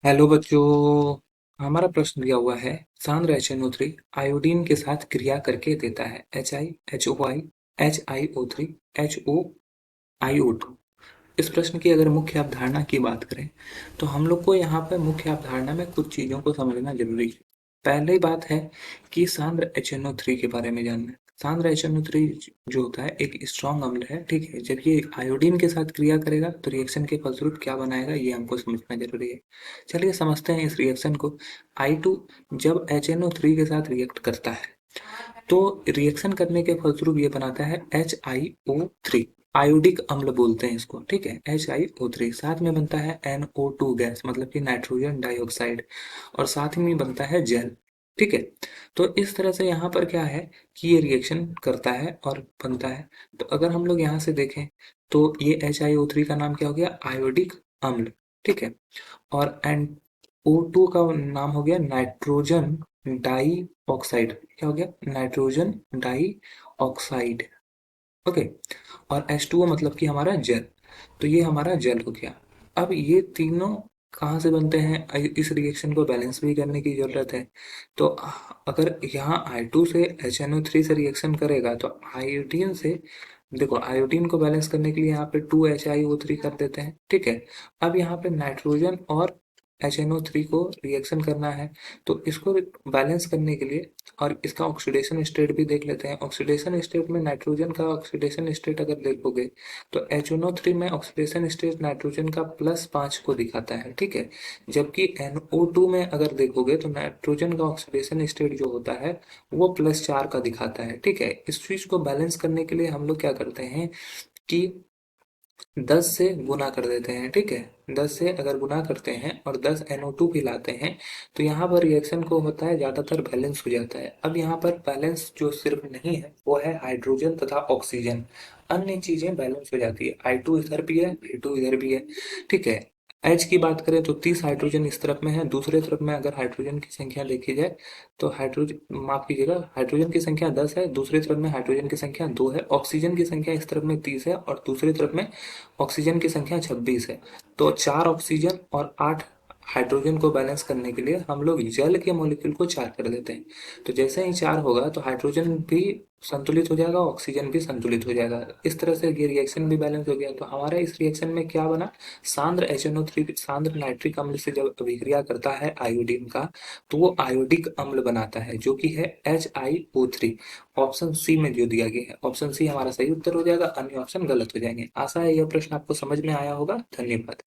Hello बच्चों। हमारा प्रश्न दिया हुआ है सांद्र HNO3 आयोडीन के साथ क्रिया करके देता है HiHOI HiO3 HOiO2। इस प्रश्न की अगर मुख्य अवधारणा की बात करें तो हम लोग को यहाँ पर मुख्य अवधारणा में कुछ चीज़ों को समझना जरूरी है। पहली बात है कि सांद्र HNO3 के बारे में जानना है। सांद्र HNO3 जो होता है एक स्ट्रॉन्ग अम्ल है, ठीक है। जब ये आयोडीन के साथ क्रिया करेगा तो रिएक्शन के फलस्वरूप क्या बनाएगा ये हमको समझना जरूरी है। चलिए समझते हैं इस रिएक्शन को। I2 जब HNO3 के साथ रिएक्ट करता है तो रिएक्शन करने के फलस्वरूप ये बनाता है HiO3। आयोडिक अम्ल बोलते हैं इसको, ठीक है। HiO3 साथ में बनता है NO2 गैस, मतलब कि नाइट्रोजन डाइऑक्साइड, और साथ में बनता है जेल, ठीक है। तो इस तरह से यहाँ पर क्या है कि ये रिएक्शन करता है और बनता है। तो अगर हम लोग यहाँ से देखें तो ये HiO3 का नाम क्या हो गया, आयोडिक अम्ल, ठीक है। और O2 का नाम हो गया नाइट्रोजन डाई ऑक्साइड। क्या हो गया, नाइट्रोजन डाई ऑक्साइड, ओके। और H2O मतलब कि हमारा जेल। तो ये हमारा जेल हो गया। अब ये तीनों कहाँ से बनते हैं, इस रिएक्शन को बैलेंस भी करने की जरूरत है। तो अगर यहाँ I2 से HNO3 से रिएक्शन करेगा तो आयोडीन से, देखो आयोडीन को बैलेंस करने के लिए यहाँ पे 2HiO3 कर देते हैं, ठीक है। अब यहाँ पे नाइट्रोजन और HNO3 को रिएक्शन करना है, तो इसको बैलेंस करने के लिए और इसका ऑक्सीडेशन स्टेट भी देख लेते हैं। ऑक्सीडेशन स्टेट में नाइट्रोजन का ऑक्सीडेशन स्टेट अगर देखोगे तो HNO3 में ऑक्सीडेशन स्टेट नाइट्रोजन का +5 को दिखाता है, ठीक है। जबकि NO2 में अगर देखोगे तो नाइट्रोजन का ऑक्सीडेशन स्टेट जो होता है वो +4 का दिखाता है, ठीक है। इस चीज को बैलेंस करने के लिए हम लोग क्या करते हैं कि 10 से गुना कर देते हैं, ठीक है। 10 से अगर गुना करते हैं और 10 NO2 भी लाते हैं तो यहाँ पर रिएक्शन को होता है ज़्यादातर बैलेंस हो जाता है। अब यहाँ पर बैलेंस जो सिर्फ नहीं है वो है हाइड्रोजन तथा ऑक्सीजन, अन्य चीजें बैलेंस हो जाती है। I2 इधर भी है, I2 इधर भी है, ठीक है। H की बात करें तो 30 हाइड्रोजन इस तरफ में है, दूसरे तरफ में अगर हाइड्रोजन की संख्या देखी जाए तो हाइड्रोजन, माफ कीजिएगा, हाइड्रोजन की संख्या 10 है, दूसरी तरफ में हाइड्रोजन की संख्या 2 है। ऑक्सीजन की संख्या इस तरफ में 30 है और दूसरी तरफ में ऑक्सीजन की संख्या 26 है। तो 4 ऑक्सीजन और 8 हाइड्रोजन को बैलेंस करने के लिए हम लोग जल के मॉलिक्यूल को 4 कर देते हैं। तो जैसे ही 4 होगा तो हाइड्रोजन भी संतुलित हो जाएगा, ऑक्सीजन भी संतुलित हो जाएगा। इस तरह से ये रिएक्शन भी बैलेंस हो गया। तो हमारा इस रिएक्शन में क्या बना, सांद्र HNO3 सांद्र नाइट्रिक अम्ल से जब अभिक्रिया करता है आयोडीन का तो वो आयोडिक अम्ल बनाता है जो कि है HiO3। ऑप्शन सी में जो दिया गया है, ऑप्शन सी हमारा सही उत्तर हो जाएगा, अन्य ऑप्शन गलत हो जाएंगे। आशा है यह प्रश्न आपको समझ में आया होगा। धन्यवाद।